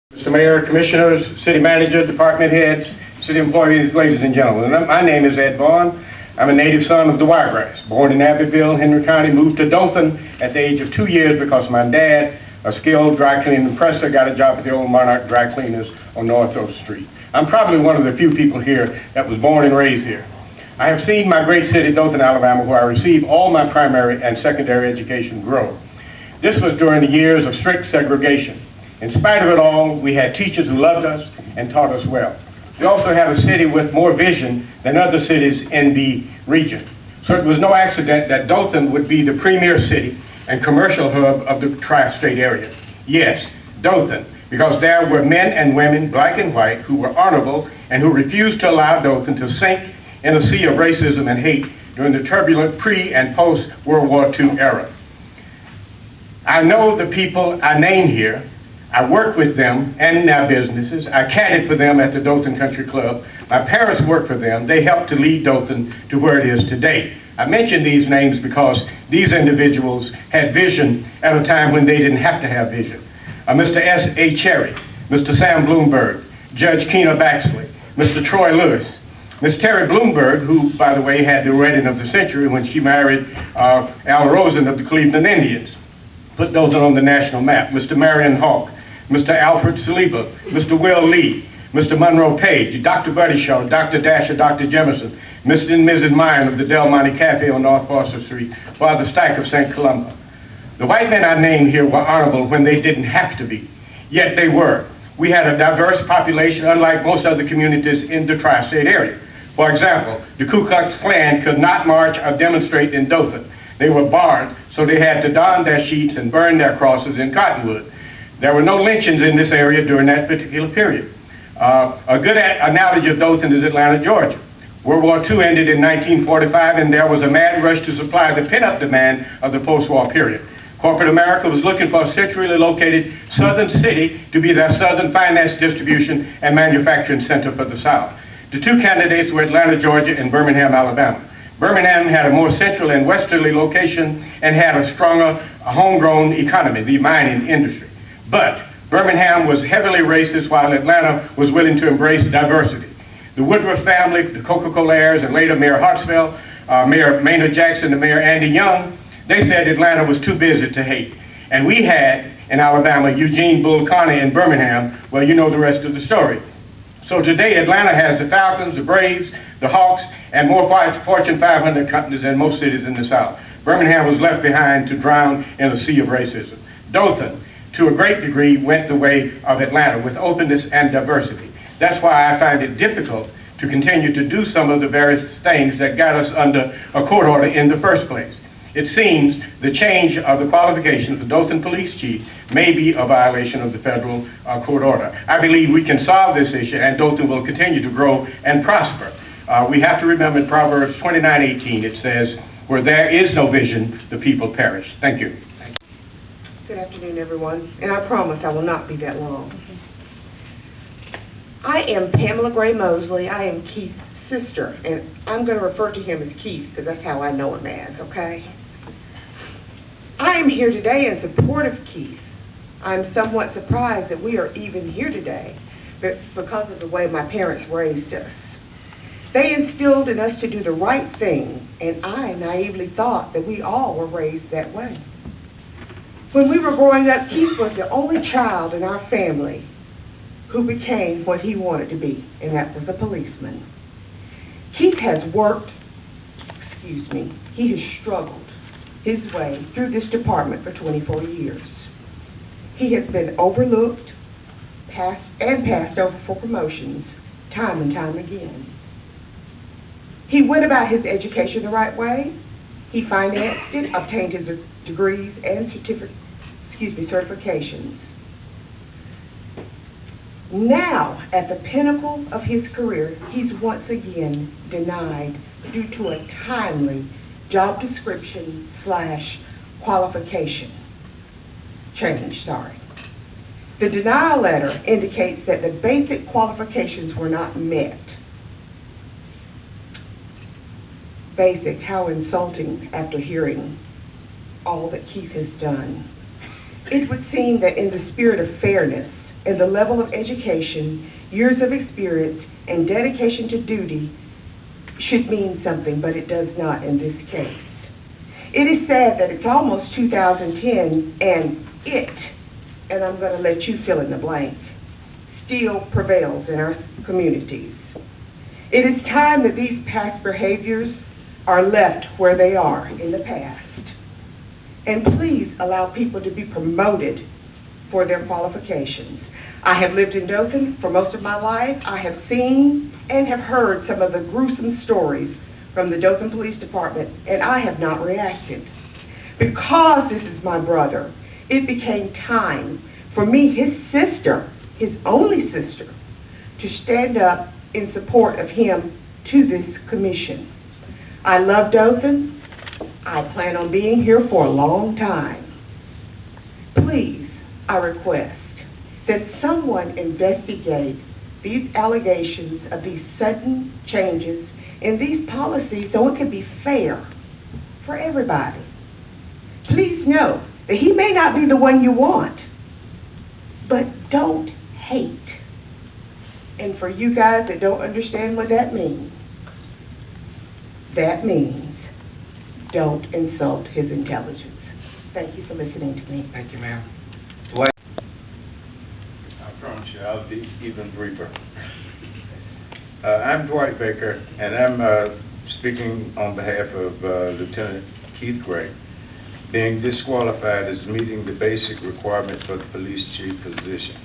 Mr. Mayor, Commissioners, City Manager, Department Heads, City employees, ladies and gentlemen. My name is Ed Vaughn. I'm a native son of the Wiregrass. Born in Abbeville, Henry County, moved to Dothan at the age of 2 years because my dad, a skilled dry cleaning presser, got a job at the old Monarch Dry Cleaners on North Oak Street. I'm probably one of the few people here that was born and raised here. I have seen my great city, Dothan, Alabama, where I received all my primary and secondary education grow. This was during the years of strict segregation. In spite of it all, we had teachers who loved us and taught us well. We also had a city with more vision than other cities in the region. So it was no accident that Dothan would be the premier city and commercial hub of the tri-state area. Yes, Dothan, because there were men and women, black and white, who were honorable and who refused to allow Dothan to sink in a sea of racism and hate during the turbulent pre- and post-World War II era. I know the people I name here. I worked with them and in their businesses. I caddied for them at the Dothan Country Club. My parents worked for them. They helped to lead Dothan to where it is today. I mention these names because these individuals had vision at a time when they didn't have to have vision. Mr. S.A. Cherry, Mr. Sam Bloomberg, Judge Keena Baxley, Mr. Troy Lewis, Miss Terry Bloomberg, who, by the way, had the wedding of the century when she married Al Rosen of the Cleveland Indians, put Dothan on the national map, Mr. Marion Hawk, Mr. Alfred Saliba, Mr. Will Lee, Mr. Monroe Page, Dr. Buddy Shaw, Dr. Dasher, Dr. Jemison, Mr. and Mrs. Mine of the Del Monte Cafe on North Foster Street, Father Stack of St. Columba. The white men I named here were honorable when they didn't have to be, yet they were. We had a diverse population, unlike most other communities in the tri-state area. For example, the Ku Klux Klan could not march or demonstrate in Dothan. They were barred, so they had to don their sheets and burn their crosses in Cottonwood. There were no lynchings in this area during that particular period. A good analogy of Dothan is Atlanta, Georgia. World War II ended in 1945, and there was a mad rush to supply the pent-up demand of the post-war period. Corporate America was looking for a centrally located southern city to be their southern finance distribution and manufacturing center for the South. The two candidates were Atlanta, Georgia, and Birmingham, Alabama. Birmingham had a more central and westerly location and had a stronger homegrown economy, the mining industry. But Birmingham was heavily racist while Atlanta was willing to embrace diversity. The Woodruff family, the Coca-Cola heirs, and later Mayor Hartsfield, Mayor Maynard Jackson, and Mayor Andy Young, they said Atlanta was too busy to hate. And we had, in Alabama, Eugene Bull Connor in Birmingham. Well, you know the rest of the story. So today, Atlanta has the Falcons, the Braves, the Hawks, and more Fortune 500 companies than most cities in the South. Birmingham was left behind to drown in a sea of racism. Dothan, to a great degree, went the way of Atlanta with openness and diversity. That's why I find it difficult to continue to do some of the various things that got us under a court order in the first place. It seems the change of the qualifications of Dothan Police Chief may be a violation of the federal court order. I believe we can solve this issue and Dothan will continue to grow and prosper. We have to remember in Proverbs 29:18 it says, "Where there is no vision, the people perish." Thank you. Good afternoon, everyone, and I promise I will not be that long. I am Pamela Gray Mosley. I am Keith's sister, and I'm going to refer to him as Keith because that's how I know him as, okay? I am here today in support of Keith. I'm somewhat surprised that we are even here today because of the way my parents raised us. They instilled in us to do the right thing, and I naively thought that we all were raised that way. When we were growing up, Keith was the only child in our family who became what he wanted to be, and that was a policeman. Keith has he has struggled his way through this department for 24 years. He has been overlooked, passed over for promotions, time and time again. He went about his education the right way. He financed it, obtained his degrees and certifications. Now, at the pinnacle of his career, he's once again denied due to a timely job description / qualification change, The denial letter indicates that the basic qualifications were not met. Basic, how insulting after hearing all that Keith has done. It would seem that in the spirit of fairness, and the level of education, years of experience, and dedication to duty should mean something, but it does not in this case. It is sad that it's almost 2010 and I'm going to let you fill in the blank, still prevails in our communities. It is time that these past behaviors are left where they are in the past. And please allow people to be promoted for their qualifications. I have lived in Dothan for most of my life. I have seen and have heard some of the gruesome stories from the Dothan Police Department, and I have not reacted. Because this is my brother, it became time for me, his sister, his only sister, to stand up in support of him to this commission. I love Dothan. I plan on being here for a long time. Please, I request that someone investigate these allegations of these sudden changes in these policies so it can be fair for everybody. Please know that he may not be the one you want, but don't hate. And for you guys that don't understand what that means don't insult his intelligence. Thank you for listening to me. Thank you, ma'am. I promise you, I'll be even briefer. I'm Dwight Baker, and I'm speaking on behalf of Lieutenant Keith Gray, being disqualified as meeting the basic requirement for the police chief position.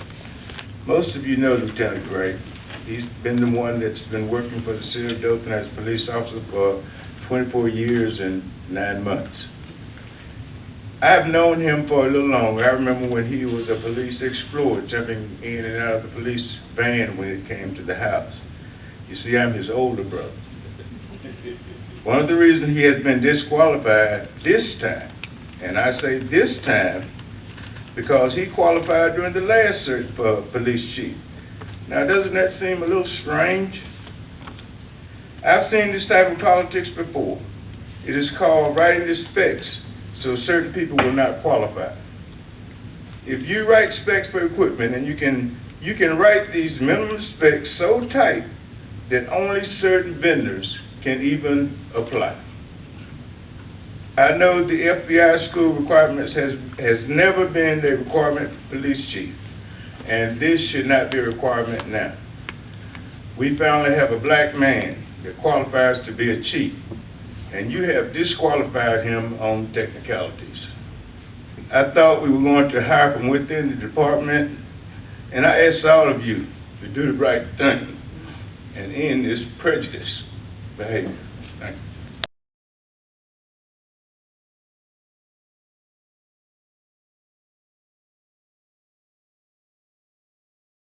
Most of you know Lieutenant Gray. He's been the one that's been working for the city of Dothan as a police officer for 24 years and 9 months. I've known him for a little longer. I remember when he was a police explorer, jumping in and out of the police van when it came to the house. You see, I'm his older brother. One of the reasons he has been disqualified this time, and I say this time, because he qualified during the last search for police chief. Now, doesn't that seem a little strange? I've seen this type of politics before. It is called writing the specs so certain people will not qualify. If you write specs for equipment, and you can write these minimum specs so tight that only certain vendors can even apply. I know the FBI school requirements has never been a requirement for police chief, and this should not be a requirement now. We finally have a black man that qualifies to be a chief, and you have disqualified him on technicalities. I thought we were going to hire from within the department, and I ask all of you to do the right thing and end this prejudice behavior.